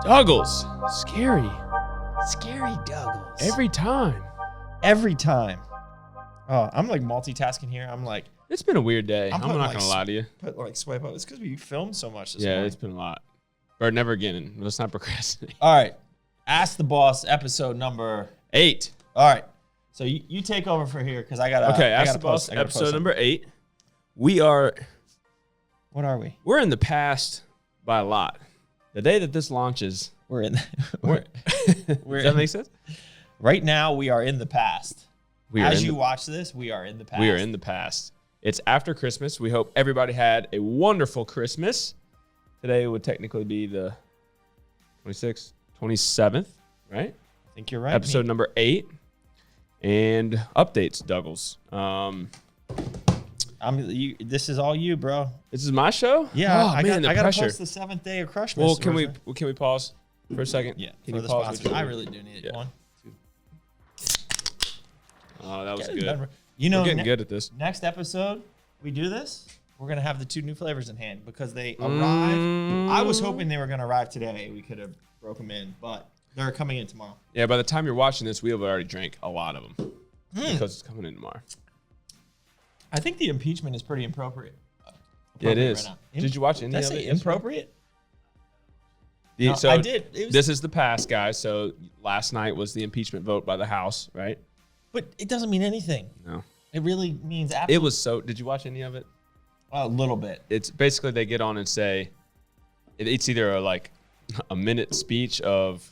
Douglas, scary Douglas. every time. Every time. Oh, I'm like multitasking here. I'm like, It's been a weird day. I'm putting, not like, gonna lie to you. put like swipe up. It's because we filmed so much this Yeah, morning. it's been a lot. Or never again. Let's not procrastinate. All right. Ask the Boss episode number 8. All right. So you take over for here because I got to. Okay, Ask the Boss episode number 8. We are. What are we? We're in the past by a lot. The day that this launches, We're in. does that make sense? Right now, we are in the past. We are As you watch this, we are in the past. We are in the past. It's after Christmas. We hope everybody had a wonderful Christmas. Today would technically be the 26th, 27th, right? I think you're right. Episode number 8. And updates, Douglas. This is all you, bro. This is my show? Yeah, Oh, I man, got the to pressure. post the 7th day of Christmas. Well, can we pause for a second? Yeah, Can for you the pause? sponsors. I really do need it. Yeah. 1, 2. Oh, that was Get it good. done. You know, We're getting good at this. next episode we do this, we're gonna have the 2 new flavors in hand because they arrive. I was hoping they were gonna arrive today. We could have broke them in, but they're coming in tomorrow. Yeah, by the time you're watching this, we have already drank a lot of them because it's coming in tomorrow. I think the impeachment is pretty appropriate. Yeah, it is. Right now. Did you watch any Did I of say it? inappropriate? No, I did. This is the past, guys. So last night was the impeachment vote by the House, right? But it doesn't mean anything. No. It really means absolutely. It was so. Did you watch any of it? A little bit. It's basically they get on and say it's either a minute speech of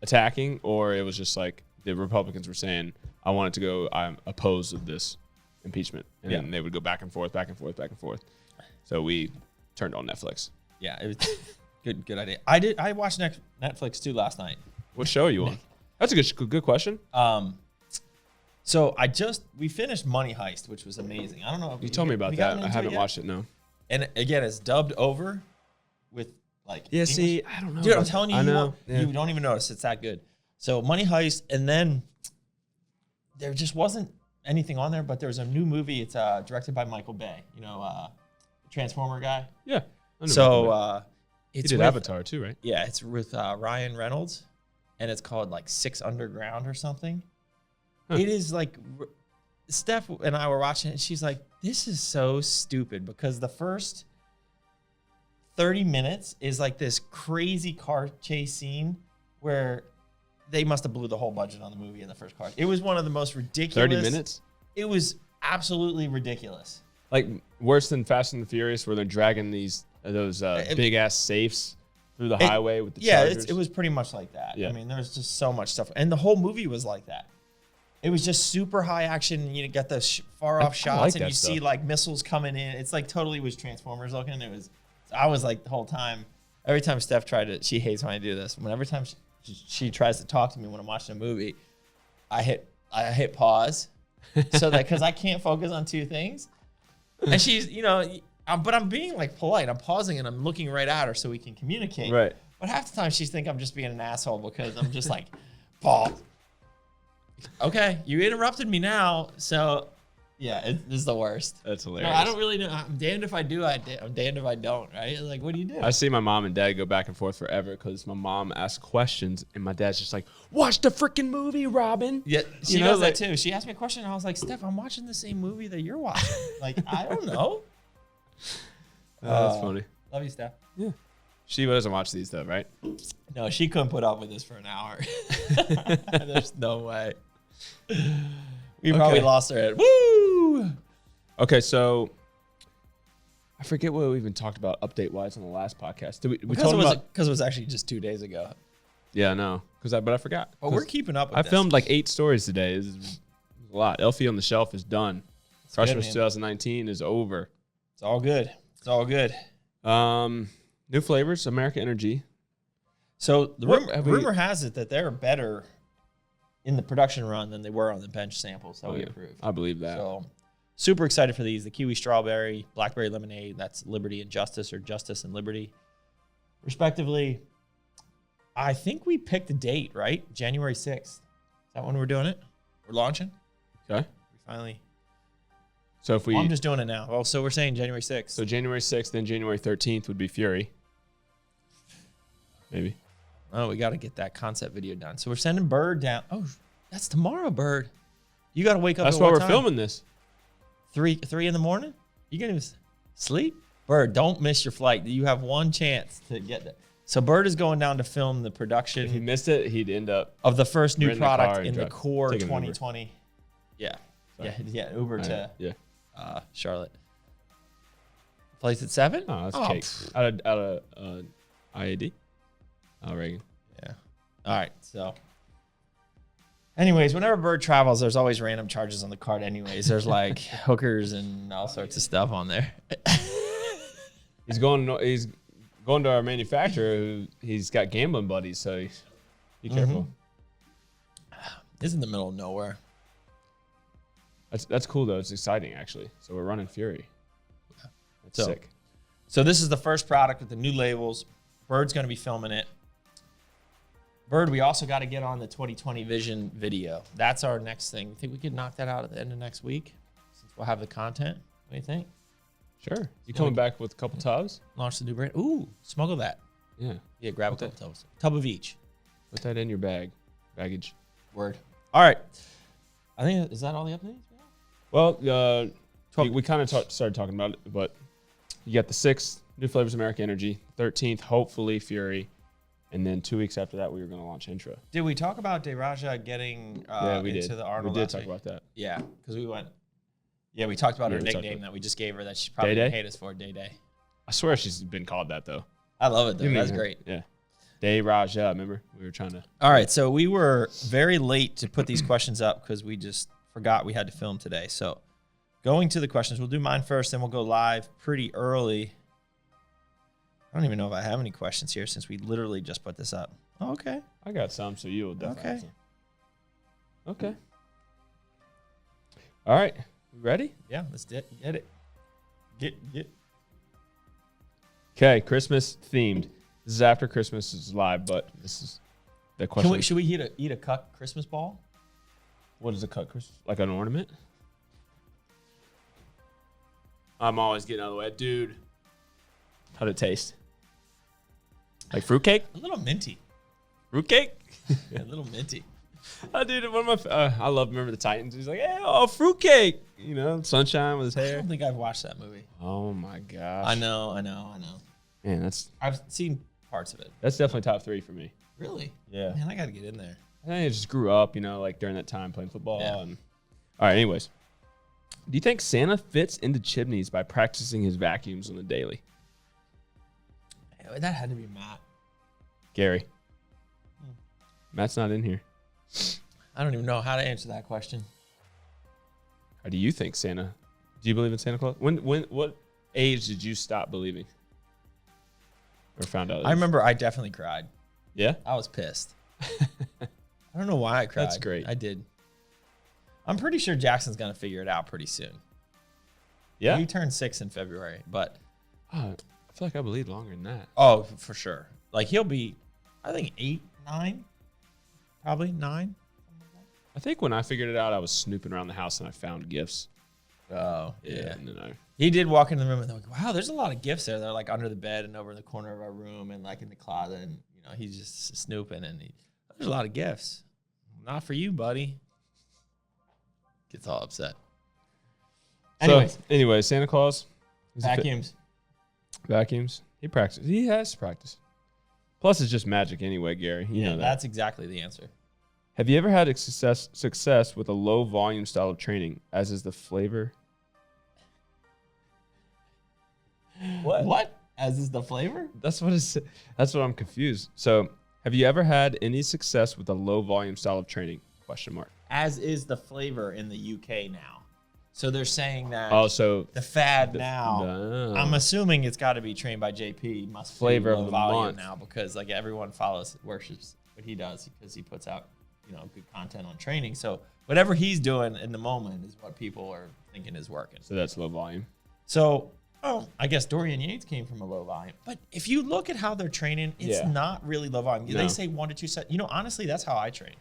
attacking, or it was just like the Republicans were saying, "I want it to go. I'm opposed to this impeachment," and then they would go back and forth, back and forth, back and forth. So we turned on Netflix. Yeah, it was good idea. I watched Netflix too last night. What show are you on? That's a good question. So we finished Money Heist, which was amazing. I don't know if You told me about that. I haven't watched it. No. And again, it's dubbed over with Yeah. English. See, I don't know. Dude, I'm telling you, I know. You don't even notice it's that good. So Money Heist, and then there just wasn't anything on there, but there's a new movie. It's directed by Michael Bay. Transformer guy. Yeah. So he it's did with, Avatar too, right? Yeah, it's with Ryan Reynolds, and it's called like 6 Underground or something. Huh. It is like Steph and I were watching it. And she's like, "This is so stupid," because the first 30 minutes is like this crazy car chase scene where they must have blew the whole budget on the movie in the first car. It was one of the most ridiculous. 30 minutes? It was absolutely ridiculous. Like worse than Fast and the Furious, where they're dragging those big ass safes through the highway with the Chargers. It was pretty much like that. Yeah. I mean, there's just so much stuff, and the whole movie was like that. It was just super high action. You got the far off shots, like and that you stuff. see like missiles coming in. It's like totally was Transformers looking. I was like the whole time. Every time Steph she hates when I do this. Every time she tries to talk to me when I'm watching a movie, I hit pause, so that because I can't focus on 2 things, and she's but I'm being like polite. I'm pausing and I'm looking right at her so we can communicate. Right. But half the time she thinks I'm just being an asshole because I'm just like, pause. Okay, you interrupted me now, so yeah, this is the worst. That's No, hilarious. I don't really know. I'm damned if I do. I'm damned if I don't. Right? Like, what do you do? I see my mom and dad go back and forth forever because my mom asks questions and my dad's just like, "Watch the freaking movie, Robin." Yeah, she You know, does like- that too. She asked me a question, and I was like, "Steph, I'm watching the same movie that you're watching." Like, I don't know. That's funny. Love you, Steph. Yeah. She doesn't watch these though, right? No, she couldn't put up with this for an hour. There's no way. We probably Okay. lost her head. Woo! Okay, so I forget what we even talked about update wise on the last podcast. Did we Because told it them was about? because it was actually just 2 days ago. Yeah, no, but I forgot. But we're keeping up with I this. filmed like 8 stories today. This is a lot. Elfie on the Shelf is done. Christmas man. 2019 is over. It's all good. It's all good. New flavors, Merica Energy. So the What have we- rumor has it that they're better in the production run than they were on the bench samples that we approved. I believe that. So super excited for these. The kiwi strawberry, blackberry lemonade, that's Liberty and Justice, or Justice and Liberty, respectively. I think we picked a date, right? January 6th. Is that when we're doing it? We're launching? Okay. finally. So if we, I'm just doing it now. Well, so we're saying January 6th. so January 6th, then January 13th would be Fury. Maybe. Oh, we got to get that concept video done. So we're sending Bird down. Oh, that's tomorrow, Bird. You got to wake up. That's at why what we're time? filming this. 3 in the morning? You gonna sleep? Bird, don't miss your flight. You have one chance to get there. So Bird is going down to film the If he production missed it, he'd end up. of the first new renting a car product and in the drive- core taking an Uber. 2020. Yeah. Sorry. Yeah, Uber to Yeah. Charlotte. Flight's at 7? Oh, that's cake. Out of IAD. Reagan. Yeah. All right. So, anyways, whenever Bird travels, there's always random charges on the card. Anyways, there's like hookers and all sorts of stuff on there. He's going to our manufacturer. He's got gambling buddies, so be careful. It's in the middle of nowhere. That's cool though. It's exciting actually. So we're running Fury. That's So- sick. So this is the first product with the new labels. Bird's going to be filming it. Bird, we also got to get on the 2020 Vision video. That's our next thing. Think we could knock that out at the end of next week, since we'll have the content? What do you think? Sure. You coming back with a couple tubs? Launch the new brand. Ooh, smuggle that. Yeah. Yeah, grab a couple tubs. Tub of each. Put that in your baggage. Word. All right. I think, is that all the updates? Well, we kind of started talking about it, but you got the 6th new flavors of Merica Energy, 13th hopefully Fury, and then 2 weeks after that we were going to launch Intra. Did we talk about Deraja getting We into did. the Arnold? We did last talk week? about that. Yeah, because we went. Yeah, we talked about Yeah, her we talked nickname about- that we just gave her that she probably Day Day? hate us for, Day Day. I swear she's been called that though. I love it though. You That's mean- great. Yeah. Day Raja, remember? We were trying to. All right, so we were very late to put these questions up because we just forgot we had to film today. So going to the questions, we'll do mine first, then we'll go live pretty early. I don't even know if I have any questions here since we literally just put this up. Oh, okay. I got some, so you'll definitely. have Okay. some. Okay. All right. We ready? Yeah, let's get it. Get. Okay. Christmas themed. This is after Christmas is live, but this is the question. Should we eat a cut Christmas ball? What is a cut Christmas? Like an ornament? I'm always getting out of the way, dude. How'd it taste? Like fruitcake? A little minty. Fruitcake? A little minty. I did one of my. I love. Remember the Titans? He's like, "Hey, oh, fruitcake!" You know, sunshine with his I hair. don't think I've watched that movie. Oh my gosh! I know. Man, that's I've seen parts of it. definitely top 3 for me. Really? Yeah, Man, I got to get in there. I think I just grew up, you know, like during that time playing football. Yeah. And all right, anyways, do you think Santa fits into chimneys by practicing his vacuums on the daily? That had to be Matt. Gary, Matt's not in here. I don't even know how to answer that question. How do you think Santa? Do you believe in Santa Claus? What age did you stop believing? Or found out? I remember I definitely cried. Yeah. I was pissed. I don't know why I cried. That's great. I did. I'm pretty sure Jackson's going to figure it out pretty soon. Yeah. He turned 6 in February, but Oh, I feel like I believed longer than that. oh, for sure. Like he'll be, I think 8, 9, probably 9. I think when I figured it out, I was snooping around the house and I found gifts. Oh, Yeah. And then He did walk into the room and they're like, wow, there's a lot of gifts there. They're like under the bed and over in the corner of our room and like in the closet. And, you know, he's just snooping and there's a lot of gifts. Not for you, buddy. Gets all upset. Anyways, Santa Claus. Vacuums. Vacuums. He practices. He has to practice. Plus, it's just magic anyway, Gary. You know that. That's exactly the answer. Have you ever had success with a low volume style of training, as is the flavor? What? As is the flavor? That's what I'm confused. So, have you ever had any success with a low volume style of training? Question mark. As is the flavor in the UK now. So they're saying that Oh, so the fad now. No. I'm assuming it's got to be trained by JP. Must Flavor be of low the volume month. now because like everyone worships what he does because he puts out good content on training. So whatever he's doing in the moment is what people are thinking is working. So that's low volume. So I guess Dorian Yates came from a low volume, but if you look at how they're training, it's Yeah. not really low volume. No. They say 1 to 2 sets. Honestly, that's how I train.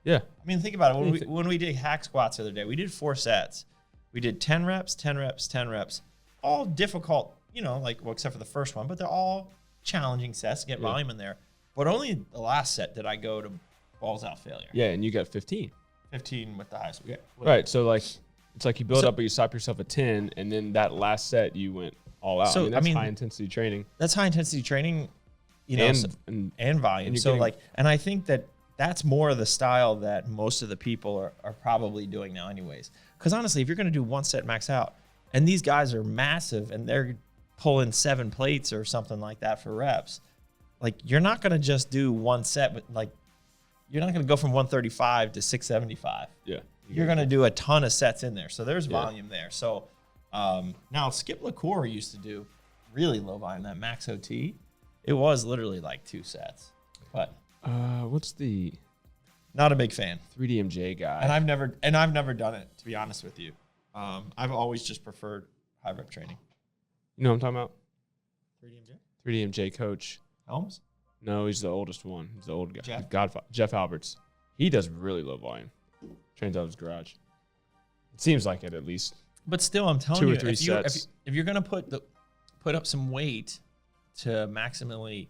Yeah. I mean, think about it. When we did hack squats the other day, we did 4 sets. We did 10 reps, 10 reps, 10 reps. All difficult, except for the first one, but they're all challenging sets to get volume in there. But only the last set did I go to balls out failure. Yeah, and you got 15. 15 with the highest. Yeah. Right. So it's like you build up, but you stop yourself at 10, and then that last set you went all out. So, that's high intensity training. That's high intensity training, and volume. So and I think that's more of the style that most of the people are probably doing now, anyways. Because honestly, if you're going to do 1 set max out, and these guys are massive and they're pulling 7 plates or something like that for reps, you're not going to just do 1 set, but you're not going to go from 135 to 675. Yeah. You're going to do a ton of sets in there. So there's volume there. So now Skip LaCour used to do really low volume, that max OT. It was literally 2 sets. But what's the not a big fan 3DMJ guy? And I've never done it, to be honest with you. I've always just preferred high rep training. You know what I'm talking about? 3DMJ? 3DMJ coach. Helms? No, he's the oldest one. He's the old guy. Jeff? Jeff Alberts. He does really low volume. Trains out of his garage. It seems like it, at least. But still, I'm telling 2 you, or 3 sets. if you're going to put up some weight to maximally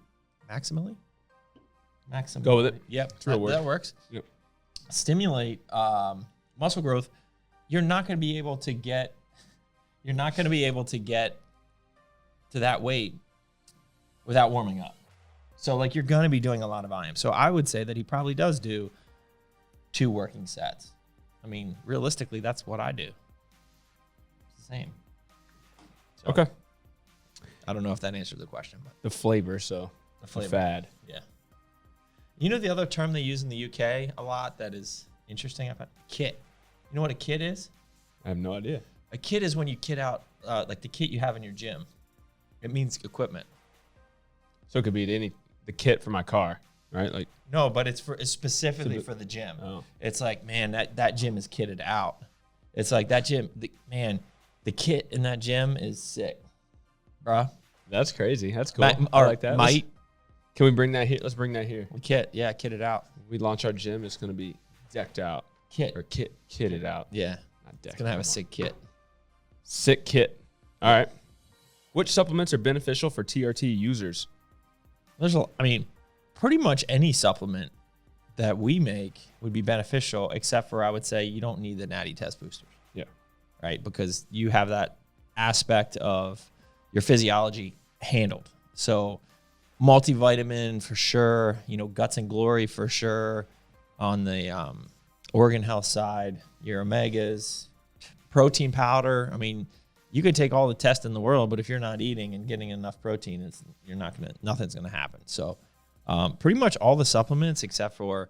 go with it. Yep, that works. Yep. Stimulate muscle growth. You're not going to be able to get to that weight without warming up. So you're going to be doing a lot of volume. So I would say that he probably does do 2 working sets. I mean, realistically, that's what I do. It's the same. So, Okay. I don't know if that answered the question, but The flavor, so the fad. Yeah. You know the other term they use in the UK a lot that is interesting? Kit. You know what a kit is? I have no idea. A kit is when you kit out the kit you have in your gym. It means equipment. So it could be the kit for my car, right? No, but it's specifically for the gym. Oh. It's man, that gym is kitted out. It's that gym, the kit in that gym is sick, bruh. That's crazy. That's cool. I like that. Can we bring that here? Let's bring that here. Kitted out. We launch our gym. It's going to be decked out. Kitted out. Yeah. Not decked. It's going to have a sick kit. Sick kit. All right. Which supplements are beneficial for TRT users? Pretty much any supplement that we make would be beneficial, except for I would say you don't need the natty test boosters. Yeah. Right? Because you have that aspect of your physiology handled. So multivitamin for sure, Guts and Glory for sure. On the organ health side, your omegas, protein powder. You could take all the tests in the world, but if you're not eating and getting enough protein, nothing's gonna happen. So pretty much all the supplements except for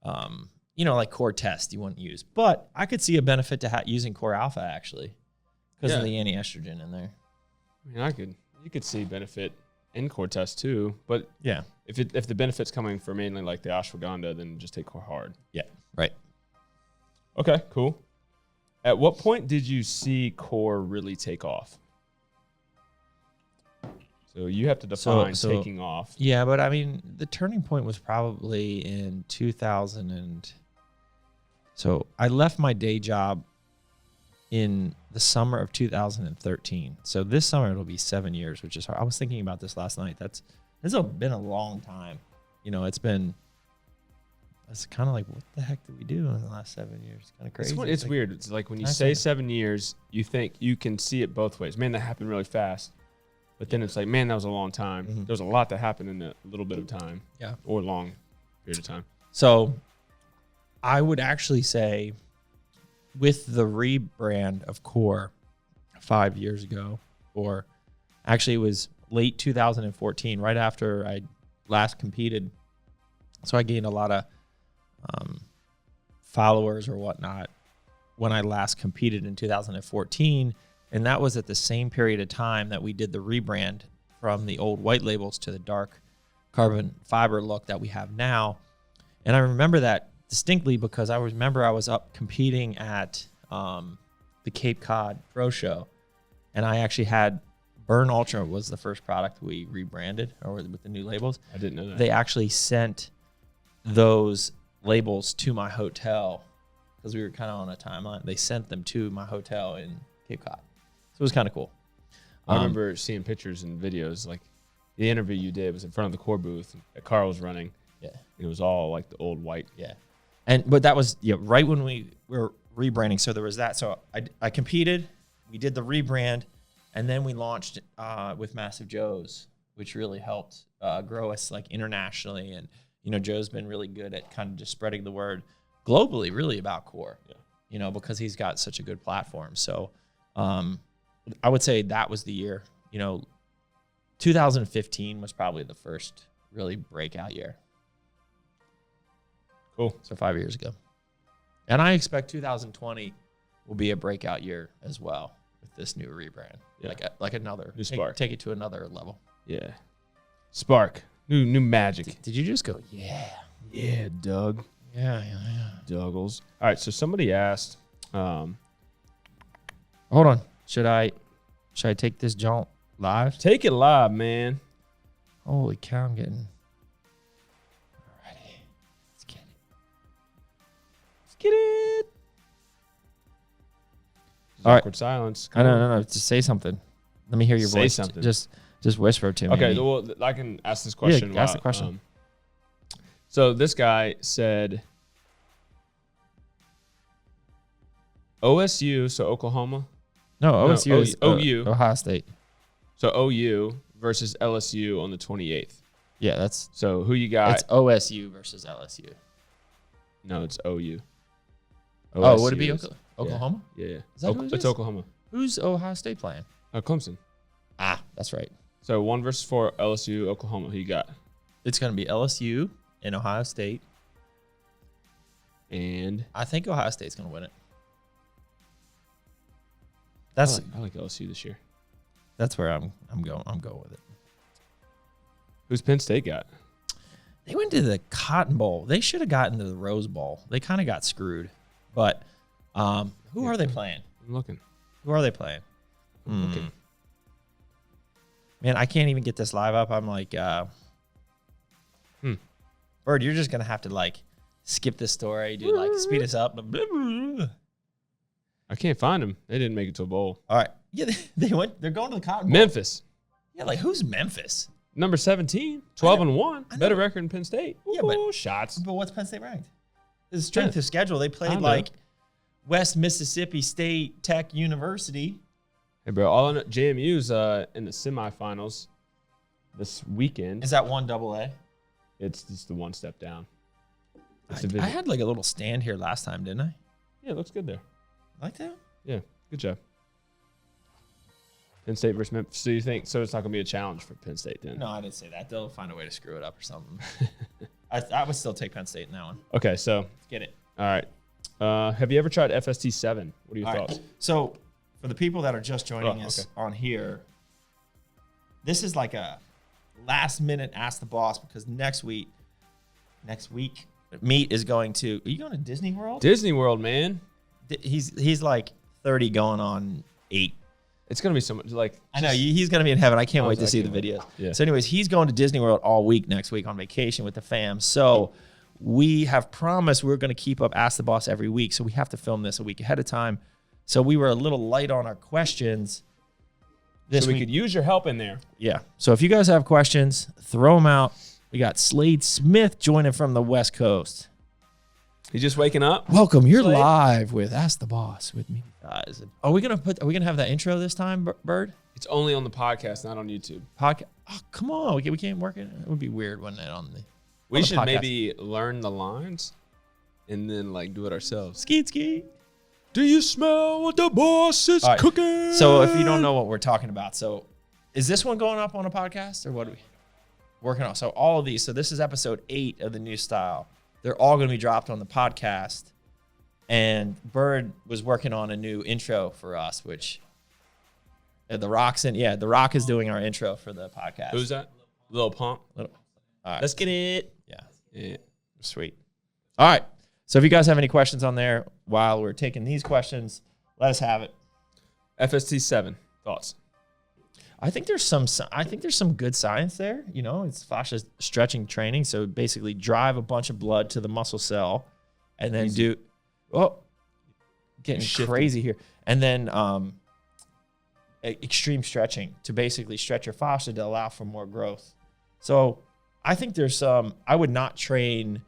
Core Test you wouldn't use. But I could see a benefit to using Core Alpha actually because of the anti-estrogen in there. You could see benefit in Core Test too, but yeah, if the benefit's coming from mainly the ashwagandha, then just take Core Hard. Yeah, right. Okay, cool. At what point did you see Core really take off? So you have to define taking off. Yeah, but the turning point was probably in 2000 so I left my day job in the summer of 2013. So this summer it'll be 7 years, which is hard. I was thinking about this last night. This has been a long time. It's kind of what the heck did we do in the last 7 years? It's kind of crazy. It's weird. It's when you say 7 years, you think you can see it both ways. Man, that happened really fast. But then it's man, that was a long time. Mm-hmm. There was a lot that happened in a little bit of time. Yeah. Or long period of time. So I would actually say with the rebrand of Core 5 years ago, or actually it was late 2014, right after I last competed. So I gained a lot of followers or whatnot when I last competed in 2014. And that was at the same period of time that we did the rebrand from the old white labels to the dark carbon fiber look that we have now. And I remember that distinctly because I remember I was up competing at the Cape Cod Pro Show. And I actually had Burn Ultra was the first product we rebranded or with the new labels. I didn't know that. They actually sent those labels to my hotel because we were kind of on a timeline. They sent them to my hotel in Cape Cod. So it was kind of cool. I remember seeing pictures and videos. Like the interview you did was in front of the core booth that Carl was running. Yeah. And it was all like the old white. Yeah. But that was right when we were rebranding. So there was that. So I competed. We did the rebrand. And then we launched with Massive Joe's, which really helped grow us like internationally. And, Joe's been really good at kind of just spreading the word globally, really about core, because he's got such a good platform. So I would say that was the year. 2015 was probably the first really breakout year. Cool. So 5 years ago. And I expect 2020 will be a breakout year as well with this new rebrand. Yeah. Like another new spark. Take it to another level. Yeah. Spark. New magic. Did you just go, yeah? Yeah, Doug. Yeah. Douglas. All right, so somebody asked. Hold on. Should I take this jaunt live? Take it live, man. Holy cow, I'm getting. Alrighty. Let's get it. Let's get it. All right. Awkward silence. No. Just say something. Let me hear your voice. Say something. Just whisper to me. Okay, well, I can ask this question. Yeah, ask the question. So this guy said OSU, so Oklahoma. No, OSU is OU. Ohio State. So OU versus LSU on the 28th. Yeah, that's. So who you got? It's OSU versus LSU. No, it's OU. Oh, would it be Oklahoma? Yeah. Is that who it is? It's Oklahoma. Who's Ohio State playing? Clemson. Ah, that's right. So 1 versus 4, LSU, Oklahoma. Who you got? It's going to be LSU and Ohio State. And I think Ohio State's going to win it. I like LSU this year. That's where I'm going. I'm going with it. Who's Penn State got? They went to the Cotton Bowl. They should have gotten to the Rose Bowl. They kind of got screwed. But who are they playing? I'm looking. Who are they playing? I'm looking. Man, I can't even get this live up. I'm like, Bird, you're just gonna have to like skip this story, dude. Like speed us up. I can't find them. They didn't make it to a bowl. All right. Yeah, they went. They're going to the Cotton Bowl. Memphis. Yeah, like who's Memphis? Number 17, 12-1. Better record than Penn State. Yeah, but shots. But what's Penn State ranked? The strength of schedule. They played like West Mississippi State Tech University. Hey, bro, all I know, JMU's in the semifinals this weekend. Is that 1AA? It's just the one step down. I had like a little stand here last time, didn't I? Yeah, it looks good there. Like that? Yeah, good job. Penn State versus Memphis. So you think it's not going to be a challenge for Penn State then? No, I didn't say that. They'll find a way to screw it up or something. I would still take Penn State in that one. Okay, so let's get it. All right. Have you ever tried FST 7? What are your thoughts? Right. So for the people that are just joining us on here, this is like a last minute Ask the Boss because next week, Meat is going to. Are you going to Disney World? Disney World, man. He's like 30 going on 8. It's going to be so much like. I know he's going to be in heaven. I can't wait to see the videos. Yeah. So anyways, he's going to Disney World all week next week on vacation with the fam. So we have promised we're going to keep up Ask the Boss every week. So we have to film this a week ahead of time. So we were a little light on our questions. So we could use your help in there. Yeah. So if you guys have questions, throw them out. We got Slade Smith joining from the West Coast. He's just waking up. Welcome. You're live with Ask the Boss with me, guys. Are we gonna have that intro this time, Bird? It's only on the podcast, not on YouTube. Podcast. Oh, come on. We can't work it. It would be weird, wouldn't it? We should maybe learn the lines and then like do it ourselves. Skeet. Do you smell what the boss is cooking? So if you don't know what we're talking about, so is this one going up on a podcast or what are we working on? So all of these. So this is episode 8 of the new style. They're all going to be dropped on the podcast. And Bird was working on a new intro for us, which The Rock's in. Yeah, The Rock is doing our intro for the podcast. Who's that? Lil Pump. All right. Let's get it. Yeah. Sweet. All right. So if you guys have any questions on there while we're taking these questions, let us have it. FST 7 thoughts. I think there's some good science there. You know, it's fascia stretching training. So basically drive a bunch of blood to the muscle cell and then getting crazy here. And then extreme stretching to basically stretch your fascia to allow for more growth. So I think there's some, I would not train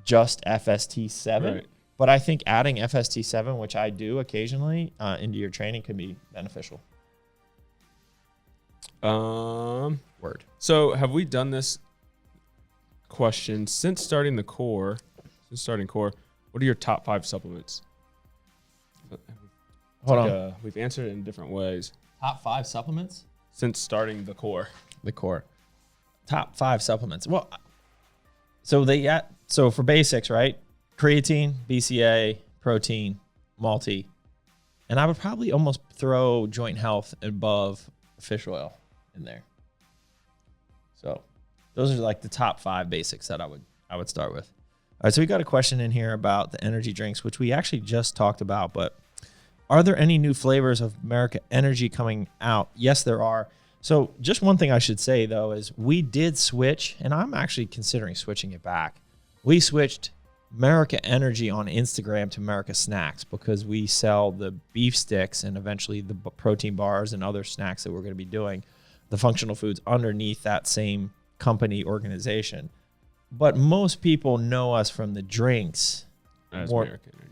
just FST7, right, but I think adding FST7, which I do occasionally, into your training could be beneficial. Word. So have we done this question since starting core? What are your top 5 supplements? Hold on. We've answered it in different ways. Top 5 supplements? Since starting the core. Top 5 supplements. Well, so for basics, right? Creatine, BCA, protein, multi. And I would probably almost throw joint health above fish oil in there. So those are like the top 5 basics that I would start with. All right, so we got a question in here about the energy drinks, which we actually just talked about, but are there any new flavors of Merica Energy coming out? Yes, there are. So just one thing I should say, though, is we did switch, and I'm actually considering switching it back. We switched Merica Energy on Instagram to Merica Snacks because we sell the beef sticks and eventually the protein bars and other snacks that we're going to be doing, the functional foods underneath that same company organization. But most people know us from the drinks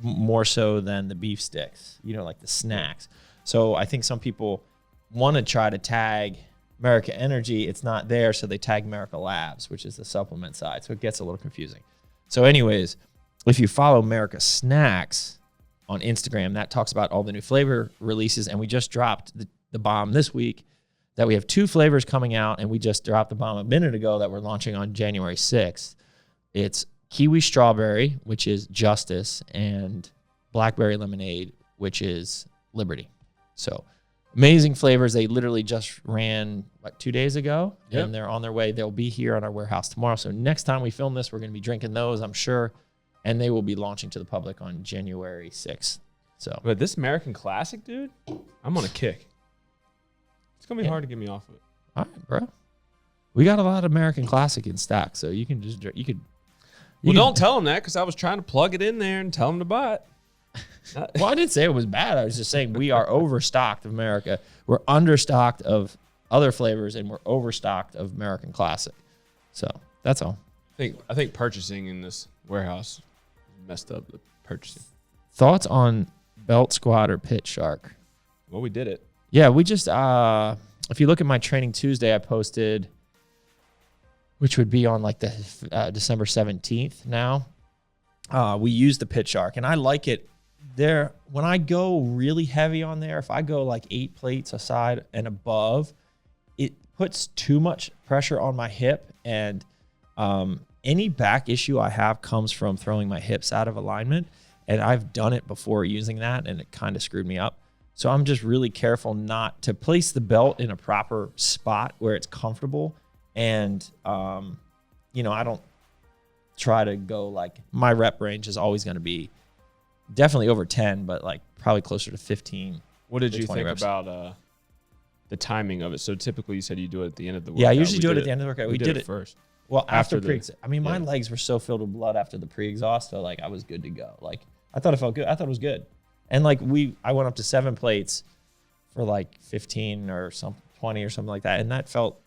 more so than the beef sticks, you know, like the snacks. So I think some people want to try to tag Merica Energy. It's not there, so they tag Merica Labs, which is the supplement side. So it gets a little confusing. So anyways, if you follow Merica Snacks on Instagram, that talks about all the new flavor releases. And we just dropped the bomb this week that we have 2 flavors coming out, and we just dropped the bomb a minute ago that we're launching on January 6th. It's kiwi strawberry, which is Justice, and blackberry lemonade, which is Liberty. So amazing flavors. They literally just ran 2 days ago, and they're on their way. They'll be here on our warehouse tomorrow. So next time we film this, we're going to be drinking those, I'm sure, and they will be launching to the public on January 6th. So, but this American Classic, dude, I'm on a kick. It's gonna be hard to get me off of it. All right, bro. We got a lot of American Classic in stock, so you can just don't tell them that because I was trying to plug it in there and tell them to buy it. Well, I didn't say it was bad. I was just saying we are overstocked of America. We're understocked of other flavors, and we're overstocked of American Classic. So that's all. I think purchasing in this warehouse messed up the purchasing. Thoughts on belt squat or pit shark? Well, we did it. Yeah, we just if you look at my Training Tuesday, I posted, which would be on like the December 17th now. We use the pit shark, and I like it there. When I go really heavy on there, if I go like 8 plates aside and above, it puts too much pressure on my hip, and any back issue I have comes from throwing my hips out of alignment, and I've done it before using that, and it kind of screwed me up. So I'm just really careful not to place the belt in a proper spot where it's comfortable. And, you know, I don't try to go like, my rep range is always going to be definitely over 10, but like probably closer to 15. What did you think about the timing of it? So typically you said you do it at the end of the workout. Yeah, I usually do it at the end of the workout. We did it first. Well, after my legs were so filled with blood after the pre-exhaust, so like I was good to go. Like I thought it felt good. I thought it was good. And like I went up to 7 plates for like 15 or 20 or something like that, and that felt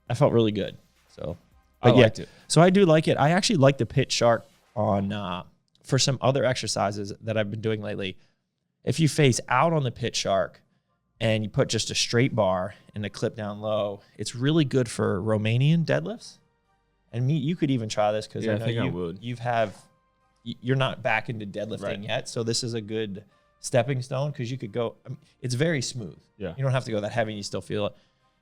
really good. So, but I liked it. So I do like it. I actually like the pit shark on for some other exercises that I've been doing lately. If you face out on the pit shark and you put just a straight bar and a clip down low, it's really good for Romanian deadlifts. And you could even try this because I know you're not back into deadlifting yet. So this is a good stepping stone because you could go, it's very smooth. Yeah. You don't have to go that heavy and you still feel it.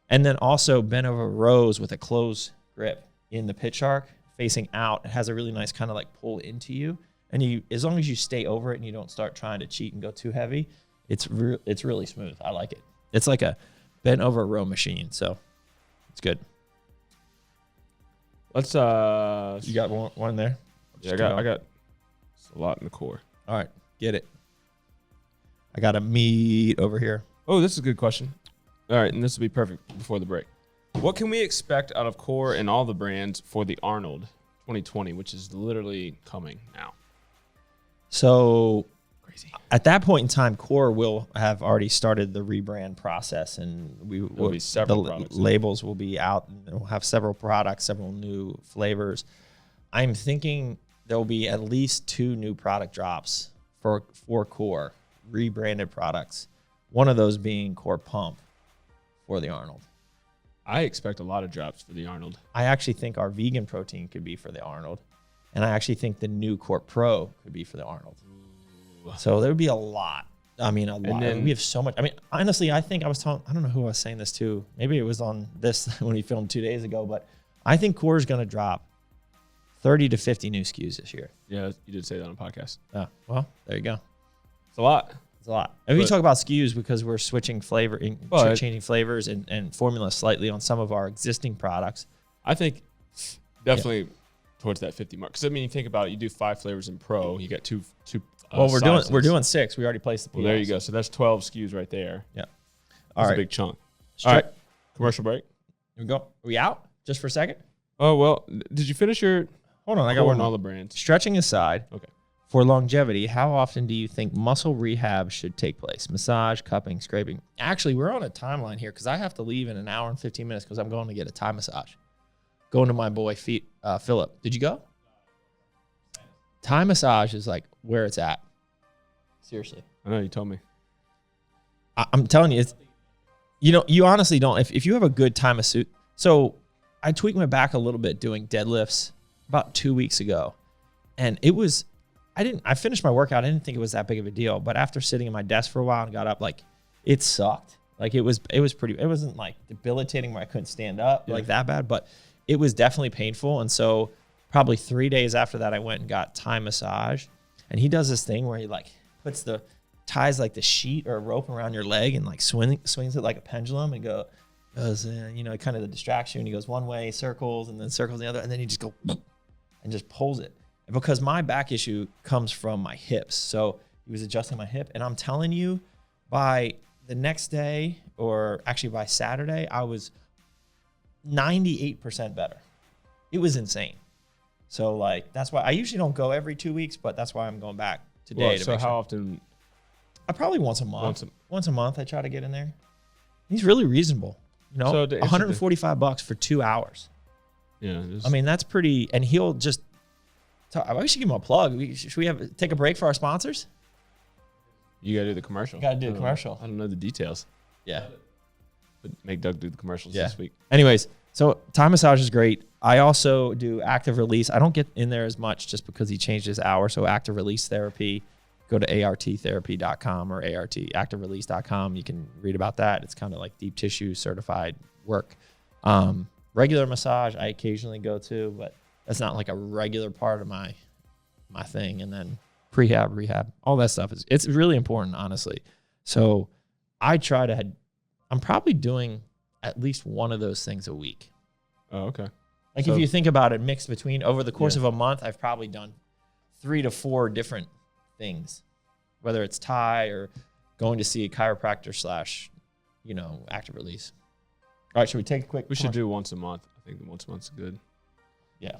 And then also bent over rows with a close grip in the pit shark facing out. It has a really nice kind of like pull into you. And as long as you stay over it and you don't start trying to cheat and go too heavy, it's really smooth. I like it. It's like a bent over row machine. So it's good. Let's you got one there? Yeah, I got a lot in the core. All right, get it. I got a meat over here. Oh, this is a good question. All right, and this will be perfect before the break. What can we expect out of Core and all the brands for the Arnold 2020, which is literally coming now? So Crazy. at that point in time, Core will have already started the rebrand process, and There'll be several products. labels will be out, and we'll have several products, several new flavors. I'm thinking there will be at least 2 new product drops for Core, rebranded products. One of those being Core Pump for the Arnold. I expect a lot of drops for the Arnold. I actually think our vegan protein could be for the Arnold. And I actually think the new Core Pro could be for the Arnold. Ooh. So there would be a lot. I mean, a lot. We have so much. I mean, honestly, I think I don't know who I was saying this to. Maybe it was on this when we filmed 2 days ago, but I think Core is going to drop 30 to 50 new SKUs this year. Yeah, you did say that on a podcast. Yeah, well, there you go. It's a lot. It's a lot. And we talk about SKUs because we're switching changing flavors and formula slightly on some of our existing products. I think definitely towards that 50 mark. Because I mean, you think about it, you do 5 flavors in Pro, you get two. Well, we're doing 6. We already placed the. Well, there you go. So that's 12 SKUs right there. Yeah. That's a big chunk. All right. Commercial break. Here we go. Are we out just for a second? Oh well, did you finish your? Hold on, I got one. All the brands. Stretching aside. Okay. For longevity, how often do you think muscle rehab should take place? Massage, cupping, scraping. Actually, we're on a timeline here because I have to leave in an hour and 15 minutes because I'm going to get a Thai massage. Going to my boy Philip. Did you go? Thai massage is like where it's at. Seriously. I know, you told me. I'm telling you, you honestly don't. If you have a good Thai massage. So I tweaked my back a little bit doing deadlifts about 2 weeks ago. And it was... I finished my workout. I didn't think it was that big of a deal, but after sitting at my desk for a while and got up, like it sucked. Like it wasn't like debilitating where I couldn't stand up like that bad, but it was definitely painful. And so probably 3 days after that, I went and got Thai massage, and he does this thing where he like ties like the sheet or a rope around your leg and like swings it like a pendulum and goes, kind of the distraction. And he goes one way, circles, and then circles the other, and then he just go and just pulls it. Because my back issue comes from my hips. So he was adjusting my hip. And I'm telling you, by the next day, or actually by Saturday, I was 98% better. It was insane. So like, that's why I usually don't go every 2 weeks, but that's why I'm going back today. So how often? I probably once a month. Once a month I try to get in there. He's really reasonable. So $145 for 2 hours. Yeah. I mean, that's pretty, and he'll just, we should give him a plug. Should we take a break for our sponsors? You gotta do the commercial. Gotta do the commercial. I don't know the details. Yeah. But make Doug do the commercials this week. Anyways, so Thai massage is great. I also do active release. I don't get in there as much just because he changed his hour. So active release therapy, go to arttherapy.com or activerelease.com. You can read about that. It's kind of like deep tissue certified work. Regular massage I occasionally go to, but that's not like a regular part of my thing. And then prehab, rehab, all that stuff it's really important, honestly. So I'm probably doing at least one of those things a week. Oh, okay. Like if you think about it, mixed between over the course of a month, I've probably done 3 to 4 different things, whether it's Thai or going to see a chiropractor / active release. All right, should we take a quick? We should do once a month. I think the once a month's good. Yeah.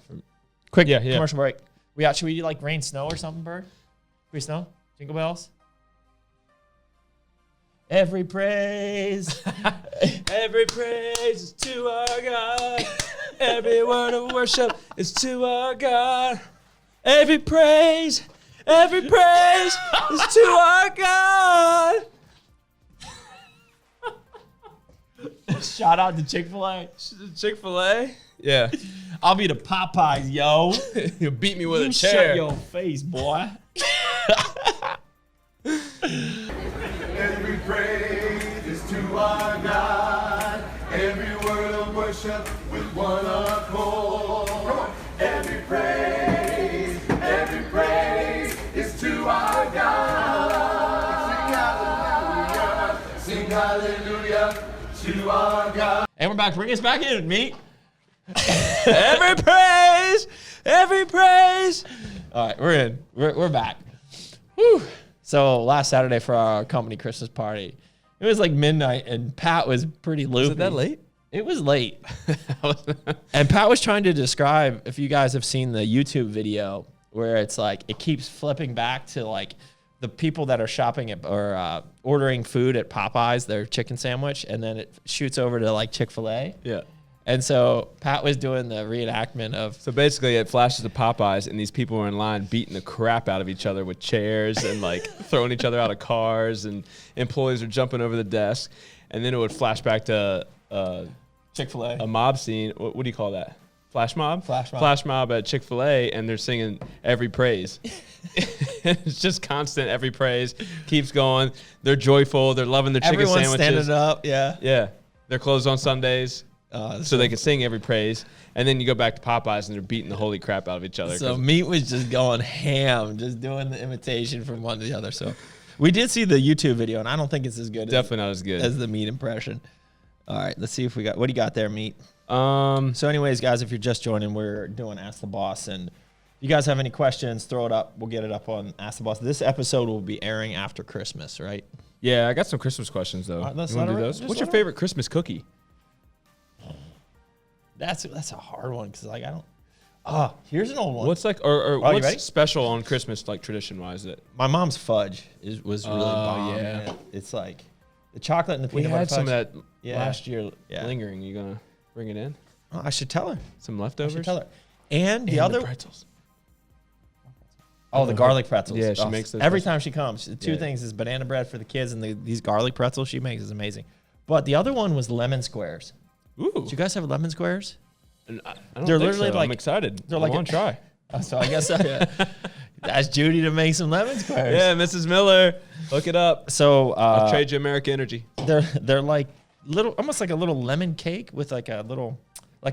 Quick, commercial break. Should we do like rain, snow or something, Bird? Should we snow? Jingle bells? Every praise is to our God. Every word of worship is to our God. Every praise is to our God. Shout out to Chick-fil-A. Chick-fil-A? Yeah. I'll be the Popeyes, yo. You beat me with a chair. Shut your face, boy. Every praise is to our God. Every word of worship with one accord. Come on. Every praise is to our God. Sing hallelujah to our God. And we're back. Bring us back in, meat. Every praise. All right, we're in. We're back. Whew. So last Saturday for our company Christmas party, It was like midnight, and Pat was pretty loopy. Was it that late? It was late. And Pat was trying to describe, if you guys have seen the YouTube video, where it's like it keeps flipping back to like the people that are shopping at or ordering food at Popeyes, their chicken sandwich, and then it shoots over to like Chick-fil-A. Yeah. And so Pat was doing the reenactment of. So basically, it flashes to Popeyes, and these people are in line beating the crap out of each other with chairs and like throwing each other out of cars, and employees are jumping over the desk. And then it would flash back to Chick-fil-A. a mob scene. What do you call that? Flash mob? Flash mob. Flash mob at Chick-fil-A, and they're singing Every Praise. It's just constant Every Praise. Keeps going. They're joyful. They're loving their chicken Everyone's sandwiches. standing up. Yeah. Yeah. They're closed on Sundays. So they can sing Every Praise. And then you go back to Popeyes, and they're beating the holy crap out of each other. So Meat was just going ham, just doing the imitation from one to the other. So we did see the YouTube video, and I don't think it's as good Definitely not as good. as the Meat impression. All right, let's see if we got, what do you got there, Meat? So So anyways, guys, if you're just joining, we're doing Ask the Boss. And if you guys have any questions, throw it up. We'll get it up on Ask the Boss. This episode will be airing after Christmas, right? yeah, I got some Christmas questions, though. All right, let's You wanna let do her- those? just What's let your her- favorite Christmas cookie? That's a hard one because like I don't. Here's an old one. What's like, or you ready? what's special on Christmas, like tradition-wise? That My mom's fudge was really bomb. yeah. It's like the chocolate and the we peanut butter had some of fudge. that Yeah. last year Yeah. lingering. You gonna bring it in? Oh, I should tell her. Some I leftovers? should tell her. And the And other, pretzels. the garlic pretzels. Yeah, she makes those every pretzels. time she comes. The two Yeah. things is banana bread for the kids, and these garlic pretzels she makes is amazing. But the other one was lemon squares. Ooh. Do you guys have lemon squares? And I don't They're think literally so. like- I'm excited. they're I like want to try. So I guess ask Judy to make some lemon squares. Yeah, Mrs. Miller, look it up. So I'll trade you Merica Energy. they're like little, almost like a little lemon cake with like a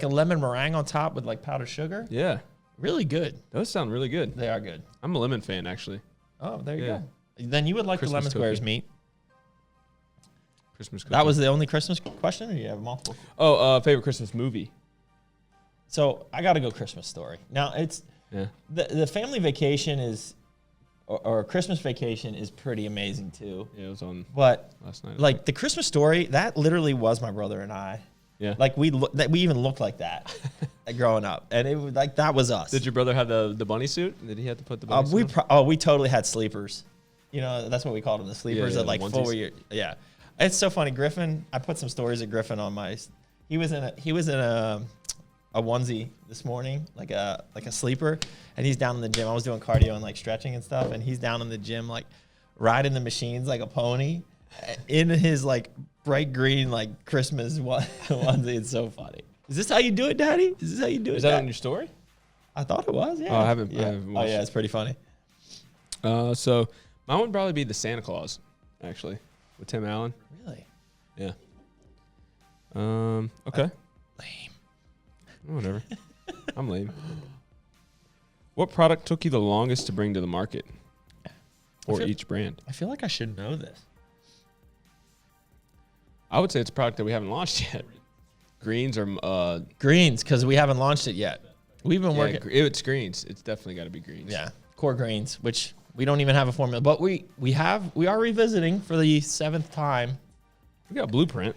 lemon meringue on top with like powdered sugar. Yeah, Really good. those sound really good. They are good. I'm a lemon fan, actually. Oh, there you Yeah. go. Then you would like Christmas the lemon squares, cookie. Meat. Christmas cookie. That was the only Christmas question, or do you have multiple? Favorite Christmas movie? So I got to go Christmas Story. Now it's Yeah. the family vacation is, or Christmas Vacation is pretty amazing too. Yeah, it was on But last night. like the Christmas Story, that literally was my brother and I. Yeah. Like we even looked like that growing up, and it was like that was us. Did your brother have the bunny suit? Did he have to put the bunny suit on? We totally had sleepers. You know, that's what we called them, the sleepers. Yeah, That like the full onesies. year. Yeah, it's so funny. Griffin, I put some stories of Griffin on my. He was in a onesie this morning, like a sleeper, and he's down in the gym. I was doing cardio and like stretching and stuff, and he's down in the gym like riding the machines like a pony, in his like bright green like Christmas onesie. It's so funny. Is this how you do it, Daddy? Is this how you do it? Is that Dad? on your story? I thought it was. Yeah. Oh, I haven't Oh watched yeah, it. it's pretty funny. So mine would probably be the Santa Claus, actually, with Tim Allen. Really Yeah. Okay. lame. Whatever. I'm lame. What product took you the longest to bring to the market? Or feel- each brand? I feel like I should know this. I would say it's a product that we haven't launched yet. Greens or Greens, because we haven't launched it yet. We've been working. it's greens. It's definitely got to be greens. Yeah, core greens, which we don't even have a formula, but we are revisiting for the 7th time. We got blueprint.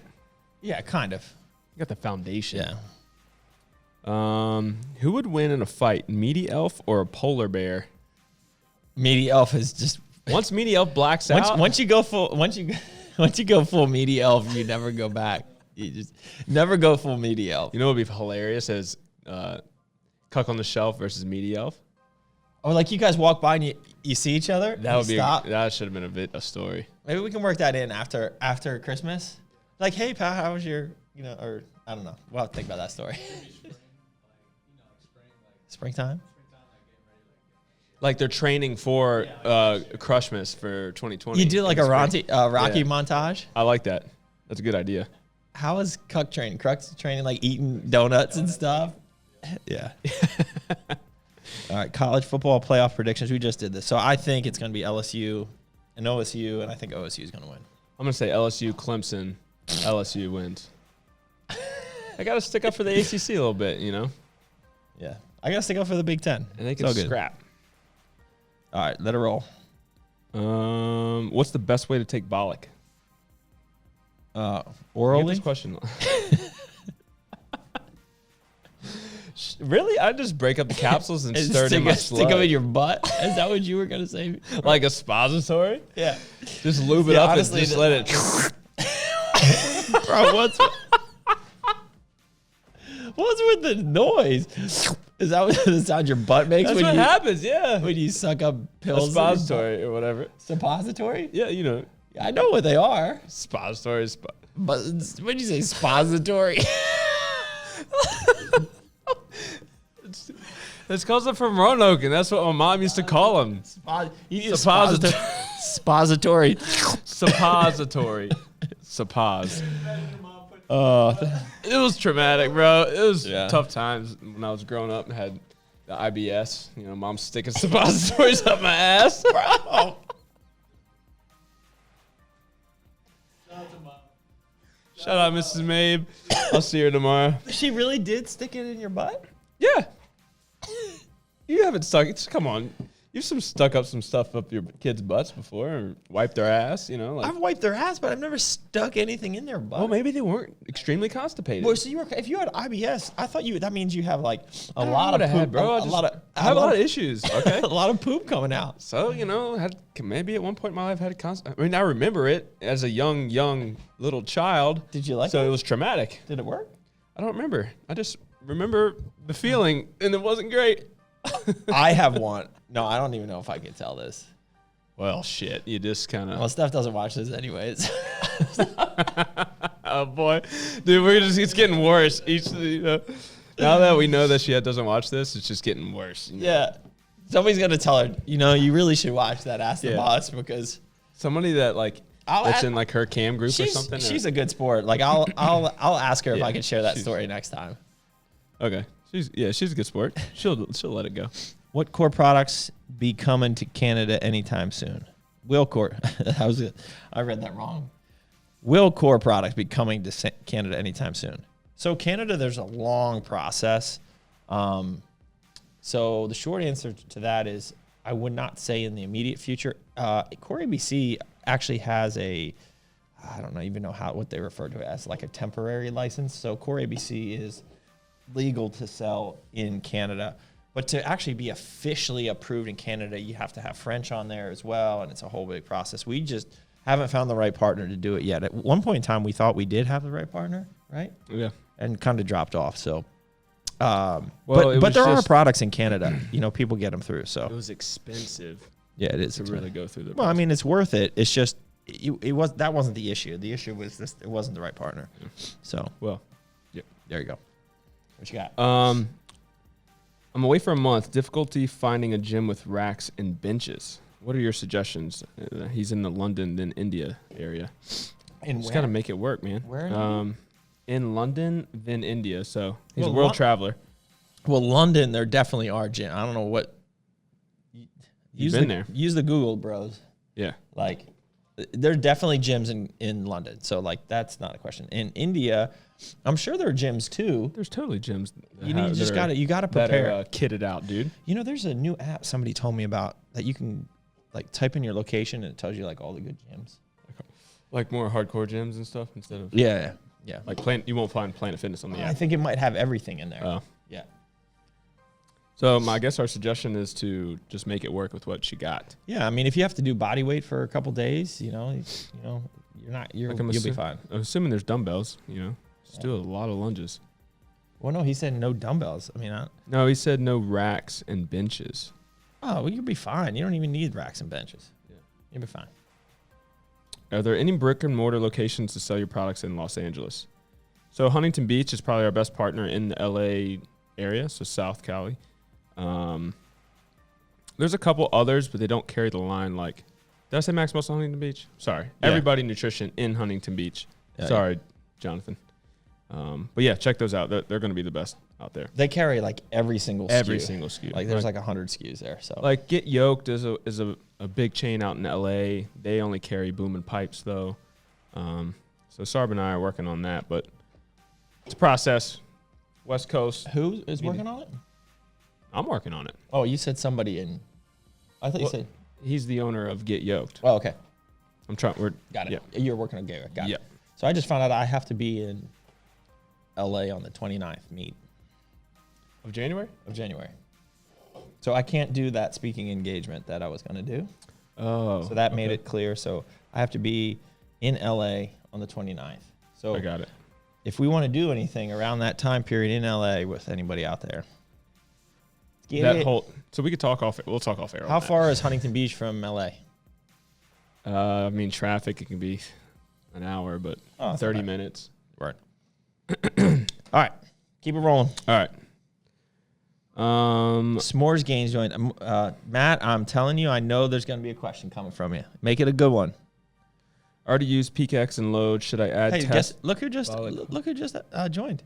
Yeah, kind of. We got the foundation. Yeah. Who would win in a fight, Meaty Elf or a polar bear? Meaty Elf is just Once Meaty Elf blacks out, once you go full Meaty Elf, you never go back. You just never go full Meaty Elf. you know what would be hilarious as Cuck on the Shelf versus Meaty Elf? Or like you guys walk by and you see each other. That would be stop. that should have been a story. Maybe we can work that in after Christmas. Like, hey, Pat, how was your, or I don't know. We'll have to think about that story. Springtime? Like they're training for Crushmas for 2020. You do like in a spring. Rocky Yeah. montage? I like that. That's a good idea. How is Cuck training? Cuck's training like eating donuts and stuff? Yeah. All right, college football playoff predictions. We just did this. So I think it's going to be LSU and OSU, and I think OSU is going to win. I'm going to say LSU, Clemson, LSU wins. I got to stick up for the ACC a little bit, Yeah. I got to stick up for the Big Ten. and they It's can all good. scrap. All right, let it roll. What's the best way to take Bolic? Orally? Get this question. Really? I just break up the capsules and stir it in my Stick them in sludge. your butt? Is that what you were gonna say? Like a suppository? Yeah. Just lube it up honestly, and just let it. Bro, what's with the noise? Is that what the sound your butt makes That's when what you happens, yeah. when you suck up A pills? suppository or whatever. Suppository? Yeah, you know. I know what they are, Suppository. but when you say suppository, It's because they're from Roanoke, and that's what my mom used to call them. suppository. Suppository. Suppository. Suppos. It was traumatic, bro. It was tough times when I was growing up and had the IBS. You know, mom sticking suppositories up my ass. Bro. Shout out, Mrs. Mabe. I'll see her tomorrow. She really did stick it in your butt? Yeah. You haven't stuck it. Come on. You've stuck up some stuff up your kids' butts before or wiped their ass, you know? Like, I've wiped their ass, but I've never stuck anything in their butt. well, maybe they weren't extremely constipated. Well, so if you had IBS, I thought that means you have like a I don't lot know of what I poop, had, bro. I have a lot of issues, okay? a lot of poop coming out. So, you know, maybe at one point in my life I had I mean, I remember it as a young little child. Did you like So it? it was traumatic. Did it work? I don't remember. I just remember the feeling, and it wasn't great. I have one. No, I don't even know if I can tell this. Well, shit. You just kind of... Well, Steph doesn't watch this anyways. Oh, boy. Dude, it's getting worse. Now that we know that she doesn't watch this, it's just getting worse. You know? Yeah. Somebody's going to tell her, you really should watch that Ask the Yeah. Boss because Somebody that, that's in, her cam group or she's, something? she's a good sport. Like, I'll ask her if I can share that story next time. Okay. She's a good sport. She'll let it go. What core products be coming to Canada anytime soon? Will core. I read that wrong. Will core products be coming to Canada anytime soon? So Canada, there's a long process. So the short answer to that is I would not say in the immediate future. Core ABC actually has I don't even know what they refer to it as, like a temporary license. So Core ABC is legal to sell in Canada. But to actually be officially approved in Canada, you have to have French on there as well, and it's a whole big process. We just haven't found the right partner to do it yet. At one point in time, we thought we did have the right partner, right? Yeah. And kind of dropped off. So, Well, but there are products in Canada. People get them through. It So was expensive yeah, it is to really go through the Well, I mean, it's worth it. It's just that wasn't the issue. The issue was it wasn't the right partner. So Well, yeah. there you go. What you got? I'm away for a month. Difficulty finding a gym with racks and benches. What are your suggestions? He's in the London, then India area. Just got to make it work, man. Where in in London, then India. So he's Well, a world traveler. Well, London, there definitely are gyms. I don't know what. You've been there. Use the Google, bros. Yeah. Like, there are definitely gyms in London. So, that's not a question. In India, I'm sure there are gyms too. There's totally gyms. You got to That prepare. are kitted out, dude. There's a new app somebody told me about that you can type in your location and it tells you all the good gyms. Like more hardcore gyms and stuff instead of Yeah. you won't find Planet Fitness on the I app. think it might have everything in there. Oh. Yeah. So I guess our suggestion is to just make it work with what she got. Yeah. I mean, if you have to do body weight for a couple days, you'll be fine. I'm assuming there's dumbbells, Just do a lot of lunges. Well, no, he said no dumbbells. I mean, No, he said no racks and benches. you'll be fine. You don't even need racks and benches. Yeah. You'll be fine. Are there any brick and mortar locations to sell your products in Los Angeles? So Huntington Beach is probably our best partner in the LA area, so South Cali. There's a couple others, but they don't carry the line like. Did I say Max Muscle Huntington Beach? Sorry. Yeah. Everybody Nutrition in Huntington Beach. Yeah, Sorry, Jonathan. But yeah, check those out. They're going to be the best out there. They carry every single SKU. Every single SKU. There's 100 SKUs there. So Get Yoked is a big chain out in LA. They only carry Boom and Pipes though. So Sarb and I are working on that, but it's a process. West Coast. who is working on it? I'm working on it. Oh, you said somebody in. I thought you said. He's the owner of Get Yoked. Oh, okay. I'm trying. Got it. Yeah. You're working on Gator. Got Yeah. it. So I just found out I have to be in LA on the 29th meet Of January? of January. So I can't do that speaking engagement that I was going to do. Oh. So that made it clear. So I have to be in LA on the 29th. So I got it. if we want to do anything around that time period in LA with anybody out there, So we could talk off. We'll talk off air. on how that. far is Huntington Beach from LA? I mean, traffic, it can be an hour, but Oh, that's 30 not bad. minutes. Right. All right. Keep it rolling. All right. S'mores Gains joined. Matt, I'm telling you, I know there's going to be a question coming from you. Make it a good one. Already used PKX and load. Should I add Hey, test? guess, look who just Bolic. joined.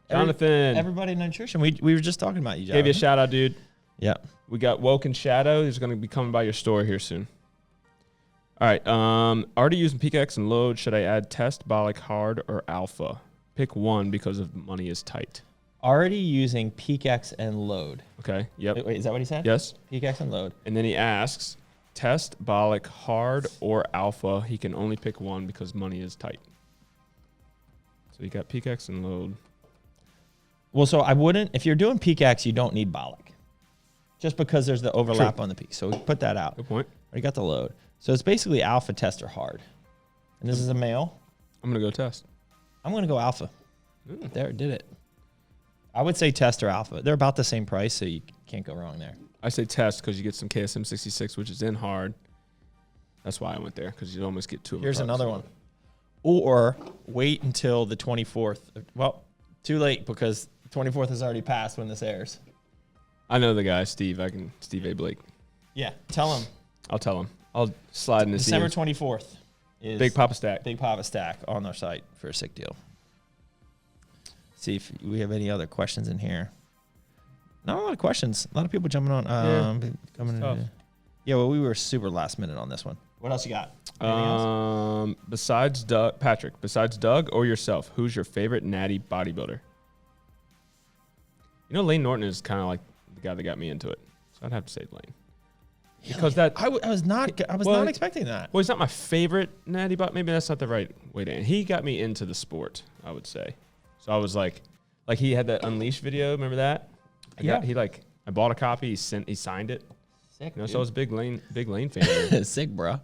Jonathan. Everybody in nutrition. We were just talking about you, Jonathan. Gave you a shout out, dude. Yeah. We got Woken Shadow. He's going to be coming by your store here soon. All right. Already using PKX and load. Should I add test, Bolic, hard, or alpha? Pick one because of money is tight. Already using PKX and load. Okay. Yep. Wait, is that what he said? Yes. PKX and load. And then he asks, test, Bolic, hard, or alpha. He can only pick one because money is tight. So you got PKX and load. Well, so I wouldn't, if you're doing PKX, you don't need Bolic. Just because there's the overlap True. on the peak. So we put that out. Good point. We got the load. So it's basically alpha, test, or hard. And this is a male. I'm going to go test. I'm going to go alpha. There, did it. I would say test or alpha. They're about the same price, so you can't go wrong there. I say test because you get some KSM 66, which is in hard. That's why I went there, because you almost get two of them. Here's another one. Or wait until the 24th. Well, too late because the 24th has already passed when this airs. I know the guy, Steve. Steve A. Blake. Yeah, tell him. I'll tell him. I'll slide in his December DMs. 24th is Big Papa Stack. Big Papa Stack on our site for a sick deal. See if we have any other questions in here. Not a lot of questions. A lot of people jumping on. Coming tough. in. Yeah, well, we were super last minute on this one. What else you got? Anything else? Besides Doug, Patrick, besides Doug or yourself, who's your favorite natty bodybuilder? You know, Lane Norton is kind of like the guy that got me into it, so I'd have to say Lane. Because that I was not expecting that. well, he's not my favorite natty, but maybe that's not the right way to. He got me into the sport, I would say. So I was like he had that Unleashed video. Remember that? I bought a copy. He signed it. Sick. You know, so I was a big Lane fan. Sick, bro.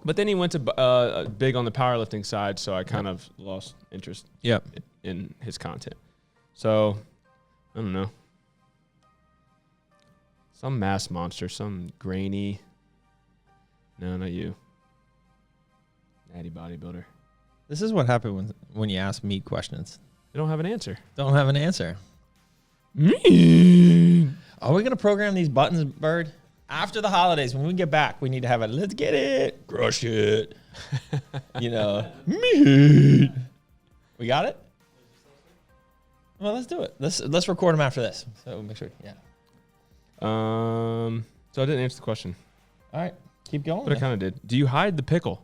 But then he went to big on the powerlifting side, so I kind of lost interest Yep. in his content. So I don't know. Some mass monster, some grainy. No, not you. Natty bodybuilder. This is what happened when you ask me questions. They don't have an answer. Don't have an answer. Are we gonna program these buttons, Bird? After the holidays, when we get back, we need to have a let's get it, crush it. You know, meat. We got it. Well, let's do it. Let's record them after this. So make sure. Yeah. So I didn't answer the question, All right. Keep going. but I kind of did. Do you hide the pickle?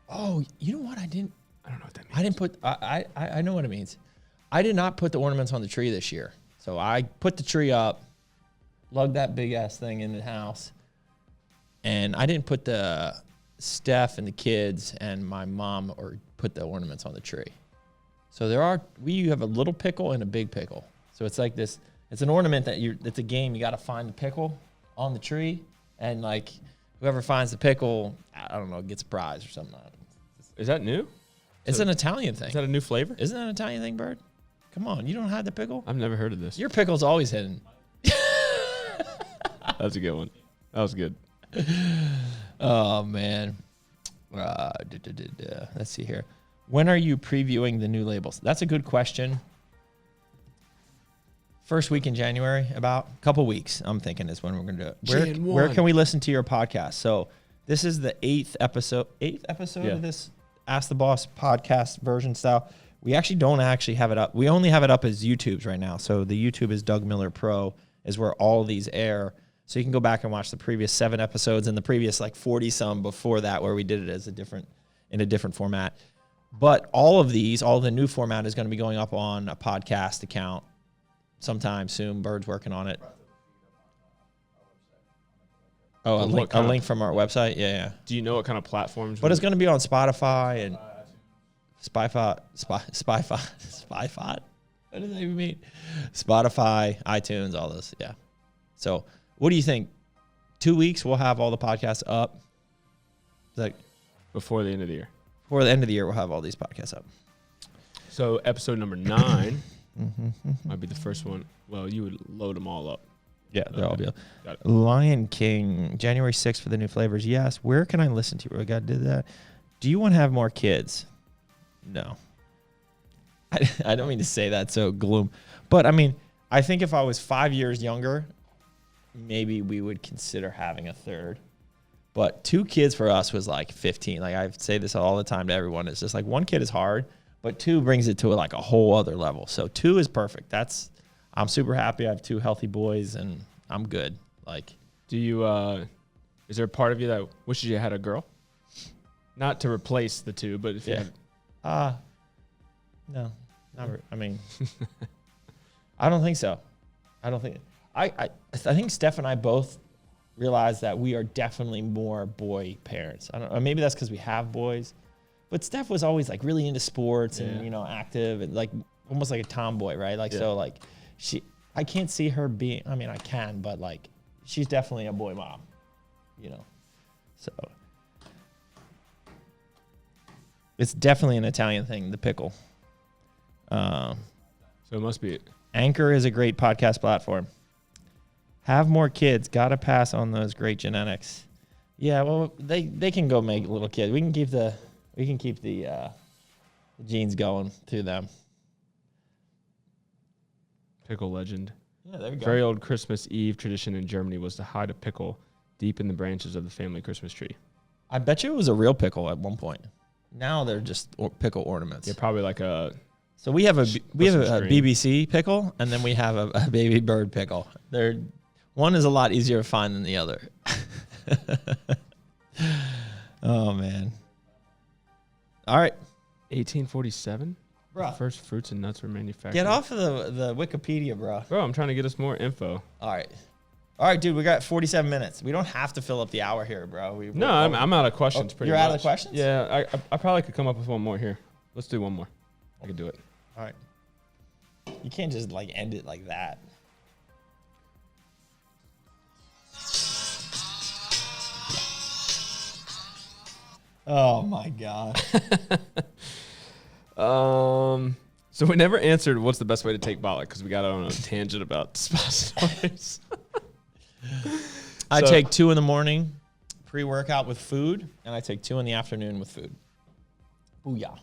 Oh, you know what? I don't know what that means. I didn't put. I know what it means. I did not put the ornaments on the tree this year. So I put the tree up, lugged that big ass thing in the house, and I didn't put the Steph and the kids and my mom or put the ornaments on the tree. So we have a little pickle and a big pickle. So it's like this. It's an ornament it's a game. You got to find the pickle on the tree, and like whoever finds the pickle, I don't know, gets a prize or something. Is that new? It's an Italian thing. Is that a new flavor? Isn't that an Italian thing, Bird? Come on, you don't hide the pickle? I've never heard of this. Your pickle's always hidden. That's a good one. That was good. Oh, man. Let's see here. When are you previewing the new labels? That's a good question. First week in January, about a couple weeks, I'm thinking is when we're going to do it. Where can we listen to your podcast? So this is the eighth episode of this Ask the Boss podcast version style. We actually don't have it up. We only have it up as YouTube's right now. So the YouTube is Doug Miller Pro is where all of these air. So you can go back and watch the previous 7 episodes and the previous like 40 some before that where we did it as in a different format. But all of the new format is going to be going up on a podcast account sometime soon. Bird's working on it. Oh, a link from our website? Yeah. Do you know what kind of platforms? But it's going to be on Spotify and Spyfot. What does that even mean? Spotify, iTunes, all those. Yeah. So what do you think? 2 weeks, we'll have all the podcasts up. Like Before the end of the year. before the end of the year, we'll have all these podcasts up. So episode number 9 might be the first one. Well, you would load them all up. Yeah, they'll all be up. Got it. Lion King, January 6th for the new flavors. Yes. Where can I listen to you? We got to do that. Do you want to have more kids? No. I don't mean to say that so gloom. But, I mean, I think if I was 5 years younger, maybe we would consider having a third. But 2 kids for us was like 15. Like, I say this all the time to everyone. It's just like 1 kid is hard, but 2 brings it to like a whole other level. So 2 is perfect. I'm super happy. I have 2 healthy boys, and I'm good. Like, Do you, is there a part of you that wishes you had a girl? Not to replace the 2, but if you had. No, I mean, I don't think so. I don't think. I think Steph and I both realize that we are definitely more boy parents. I don't know. Maybe that's because we have boys, but Steph was always like really into sports and active and like almost like a tomboy, right? Like so, like I can't see her being. I mean, I can, but like she's definitely a boy mom, So it's definitely an Italian thing. The pickle. So it must be. Anchor is a great podcast platform. Have more kids. Gotta pass on those great genetics. Yeah, well, they can go make little kids. We can keep the genes going through them. Pickle legend. Yeah, there we go. Very old Christmas Eve tradition in Germany was to hide a pickle deep in the branches of the family Christmas tree. I bet you it was a real pickle at one point. Now they're just pickle ornaments. Yeah, probably like a. So we have a string. BBC pickle, and then we have a baby bird pickle. One is a lot easier to find than the other. Oh man! All right, 1847. bro. First fruits and nuts were manufactured. Get off of the Wikipedia, bro. Bro, I'm trying to get us more info. All right, dude. We got 47 minutes. We don't have to fill up the hour here, bro. No, I'm out of questions. Pretty You're much. out of questions? Yeah, I probably could come up with one more here. Let's do one more. I could do it. All right. You can't just like end it like that. Oh my god. So we never answered what's the best way to take Bolic because we got on a tangent about spa stories. I take 2 in the morning pre-workout with food, and I take 2 in the afternoon with food. Booyah.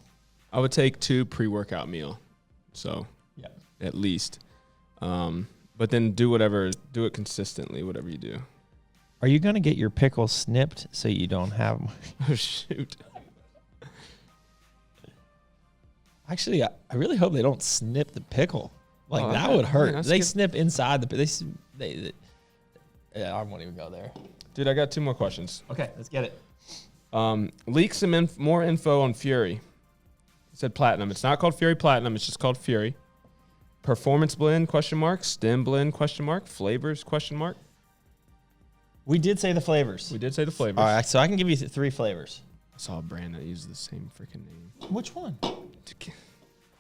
I would take 2 pre-workout meal, so Yeah. at least. But then do it consistently, whatever you do. Are you going to get your pickles snipped so you don't have them? Oh, shoot. Actually, I really hope they don't snip the pickle. Like, Oh, that yeah. would hurt. Man, They snip inside the... Yeah, I won't even go there. Dude, I got 2 more questions. Okay, let's get it. Leak some more info on Fury. It said Platinum. It's not called Fury Platinum. It's just called Fury. Performance blend, ? Stem blend, ? Flavors, ? We did say the flavors. We did say the flavors. All right, so I can give you 3 flavors. I saw a brand that uses the same freaking name. Which one?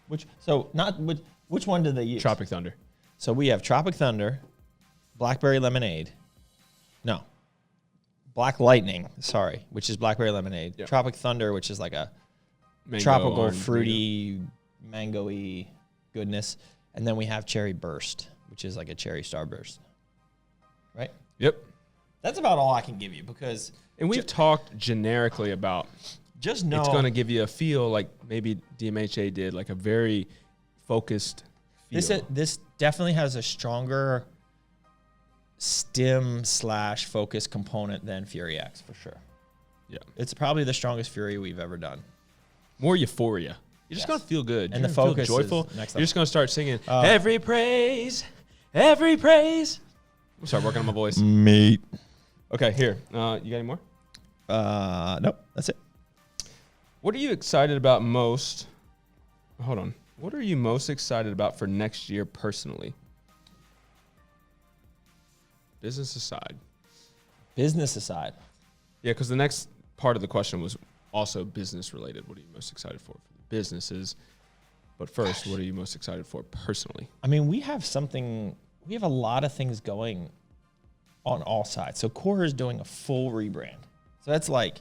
Which one did they use? Tropic Thunder. So we have Tropic Thunder, Blackberry Lemonade. No. Black Lightning, sorry, which is Blackberry Lemonade. Yep. Tropic Thunder, which is like a Mango, tropical, orange, fruity, mango-y goodness. And then we have Cherry Burst, which is like a cherry starburst. Right? Yep. That's about all I can give you because... And we've talked generically about Just know... it's going to give you a feel like maybe DMHA did, like a very focused feel. This definitely has a stronger stim/focus component than Fury X for sure. Yeah. It's probably the strongest Fury we've ever done. More euphoria. You're just Yes. going to feel good. And You're the gonna focus feel is joyful. next You're just level. going to start singing, every praise, every praise. I'm sorry, working on my voice. Meat. Okay, here. You got any more? Nope, that's it. What are you excited about most? Hold on. What are you most excited about for next year personally? Business aside. Business aside. Yeah, because the next part of the question was also business related. What are you most excited for the businesses. But first, what are you most excited for personally? I mean, we have a lot of things going on all sides. So Core is doing a full rebrand. So that's like,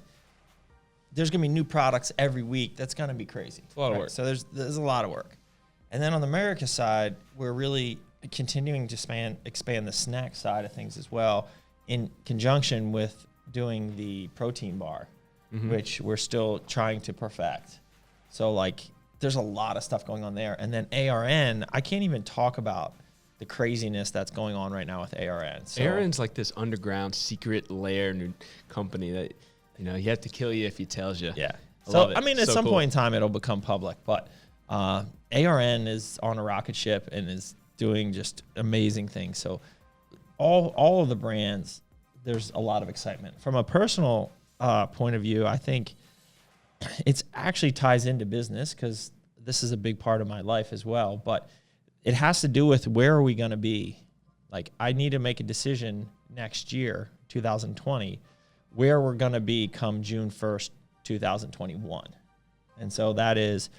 there's going to be new products every week. That's going to be crazy. It's a lot of work. So there's a lot of work. And then on the Merica side, we're really continuing to expand the snack side of things as well, in conjunction with doing the protein bar, which we're still trying to perfect. So like, there's a lot of stuff going on there. And then ARN, I can't even talk about the craziness that's going on right now with ARN. So, ARN's like this underground secret lair new company that, you know, he has to kill you if he tells you. Yeah. I mean, at some point in time, it'll become public. But ARN is on a rocket ship and is doing just amazing things. So all of the brands, there's a lot of excitement. From a personal point of view, I think it's actually ties into business because this is a big part of my life as well. But it has to do with where are we going to be? Like, I need to make a decision next year, 2020, where we're going to be come June 1st, 2021. And so that is,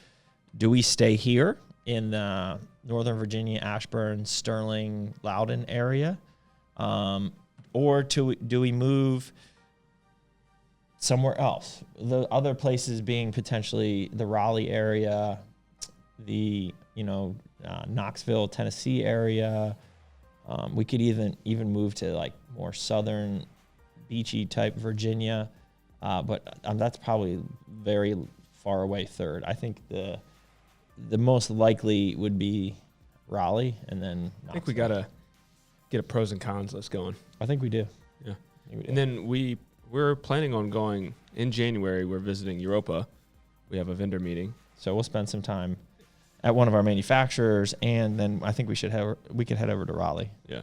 do we stay here in the Northern Virginia, Ashburn, Sterling, Loudoun area? Or do we move somewhere else? The other places being potentially the Raleigh area, the, Knoxville, Tennessee area. We could even move to like more southern, beachy type Virginia, but that's probably very far away third. I think the most likely would be Raleigh, and then Knoxville. I think we gotta get a pros and cons list going. I think we do. Yeah, and then we're planning on going in January. We're visiting Europa. We have a vendor meeting, so we'll spend some time at one of our manufacturers, and then I think we could head over to Raleigh. Yeah,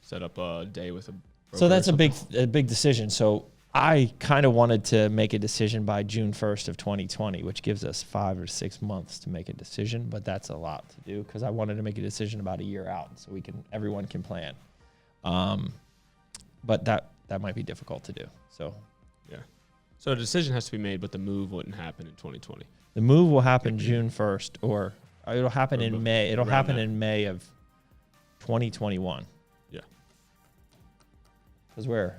set up a day with a. So that's a big decision. So I kind of wanted to make a decision by June 1st of 2020, which gives us 5 or 6 months to make a decision, but that's a lot to do because I wanted to make a decision about a year out so everyone can plan. But that might be difficult to do. So yeah. So a decision has to be made, but the move wouldn't happen in 2020. The move will happen June 1st, or it'll happen in May. It'll happen in May of 2021. Yeah. Because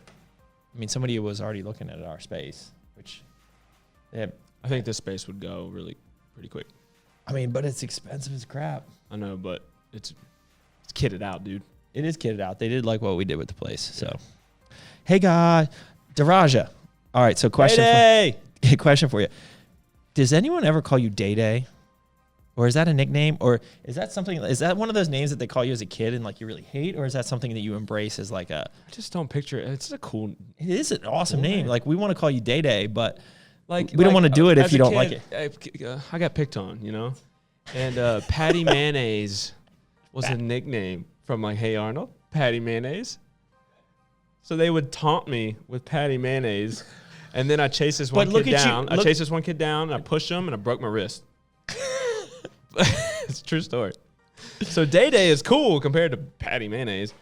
somebody was already looking at our space, which I think this space would go really pretty quick. But it's expensive as crap. I know, but it's kitted out, dude. It is kitted out. They did like what we did with the place. So, hey, God, Daraja. All right, so question for you. Does anyone ever call you Day Day? Or is that a nickname? Or is that one of those names that they call you as a kid and like you really hate? Or is that something that you embrace as like I just don't picture it. It's a cool. It is an awesome name. Like we want to call you Day Day, but we don't want to do it if you don't like it. I got picked on, and Patty Mayonnaise was a nickname from like, hey Arnold, Patty Mayonnaise. So they would taunt me with Patty Mayonnaise. And then I chased this one kid down. I chased this one kid down, and I pushed him, and I broke my wrist. It's a true story. So Day Day is cool compared to Patty Mayonnaise.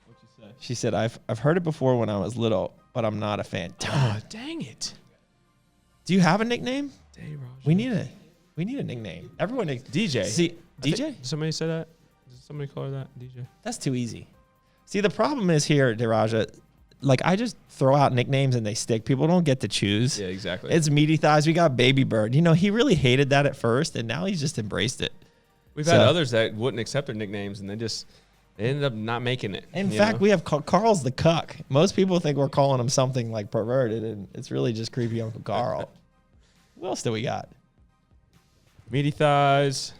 What'd you say? She said, I've heard it before when I was little, but I'm not a fan. Oh, dang it. Do you have a nickname? Day Roger. We need a nickname. Everyone DJ. See, DJ? Somebody said that? Did somebody call her that? DJ? That's too easy. See, the problem is here, Daraja, like I just throw out nicknames and they stick. People don't get to choose. Yeah, exactly. It's Meaty Thighs. We got Baby Bird. He really hated that at first, and now he's just embraced it. We've had others that wouldn't accept their nicknames, and they ended up not making it. In fact, we have Carl's the Cuck. Most people think we're calling him something like perverted, and it's really just creepy Uncle Carl. What else do we got? Meaty Thighs.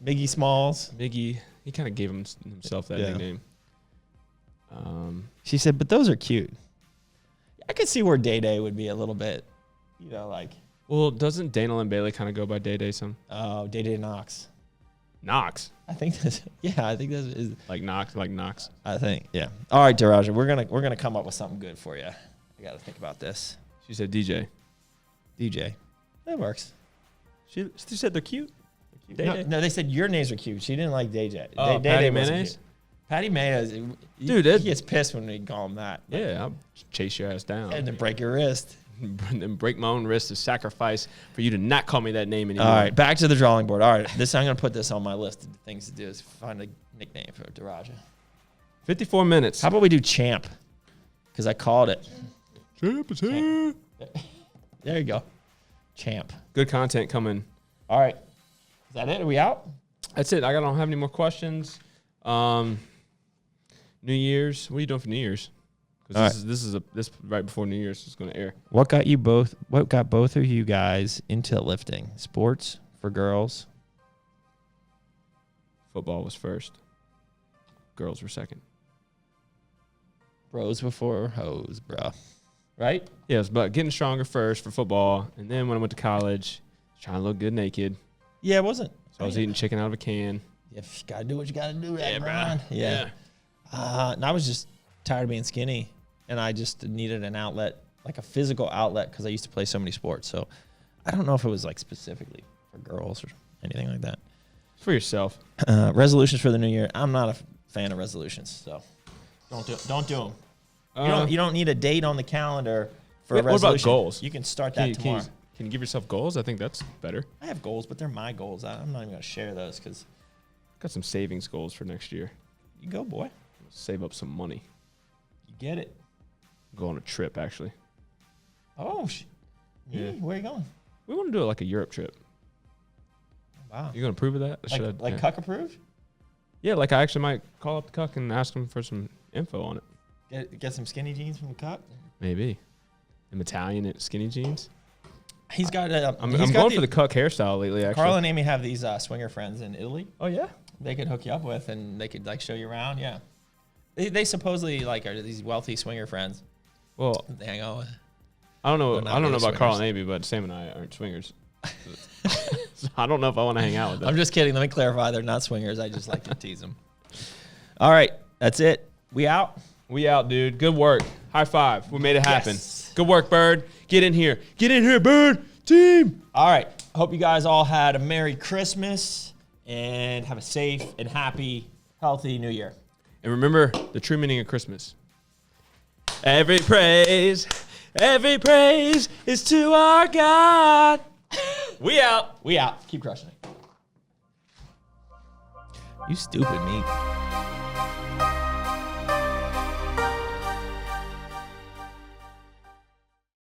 Miggy Smalls. Miggy. He kind of gave himself that nickname. She said, but those are cute. I could see where Day Day would be a little bit, like. Well, doesn't Daniel and Bailey kind of go by Day Day some? Oh, Day Day Knox. Knox. I think that's is like Knox. I think, yeah. All right, Daraja, we're gonna come up with something good for you. I gotta think about this. She said DJ. DJ. That works. She said they're cute. No, they said your names are cute. She didn't like DJ. Oh, Patty Mayonnaise? Patty Mayonnaise. Dude, he gets pissed when we call him that. Yeah, I'll chase your ass down. And then break your wrist. and break my own wrist to sacrifice for you to not call me that name anymore. All right, back to the drawing board. All right, I'm going to put this on my list of things to do is find a nickname for Daraja. 54 minutes. How about we do Champ? Because I called it. Champ is here. There you go. Champ. Good content coming. All right. Is that it? Are we out? That's it. I don't have any more questions. New Year's. What are you doing for New Year's? Because this right before New Year's is going to air. What got both of you guys into lifting? Sports for girls? Football was first. Girls were second. Bros before hoes, bro. Right? Yes, but getting stronger first for football. And then when I went to college, trying to look good naked. Yeah, it wasn't. So I was eating chicken out of a can. You got to do what you got to do. Yeah, bro. Yeah. And I was just tired of being skinny. And I just needed an outlet, like a physical outlet, because I used to play so many sports. So I don't know if it was like specifically for girls or anything like that. For yourself. Resolutions for the new year. I'm not a fan of resolutions, so don't do them. You don't need a date on the calendar for a resolution. What about goals? You can start that tomorrow. Can you give yourself goals? I think that's better. I have goals, but they're my goals. I'm not even going to share those because. Got some savings goals for next year. You go, boy. Save up some money. You get it. Go on a trip, actually. Oh, yeah. Where are you going? We want to do like a Europe trip. Wow. You going to approve of that? Like Cuck approved? Yeah, like I actually might call up the Cuck and ask him for some info on it. Get some skinny jeans from the Cuck? Maybe. Them Italian skinny jeans. He's got. I'm going for the Cuck hairstyle lately, actually. Carl and Amy have these swinger friends in Italy. Oh, yeah? They could hook you up with, and they could like show you around. Yeah. They supposedly like are these wealthy swinger friends. Well, they hang out with. I don't know about swingers. Carl and Amy, but Sam and I aren't swingers. So I don't know if I want to hang out with them. I'm just kidding. Let me clarify. They're not swingers. I just like to tease them. All right. That's it. We out? We out, dude. Good work. High five. We made it happen. Yes. Good work, Bird. Get in here. Get in here, Bird. Team. All right. Hope you guys all had a Merry Christmas and have a safe and happy, healthy New Year. And remember the true meaning of Christmas. Every praise is to our God. We out. We out. Keep crushing it. You stupid meat.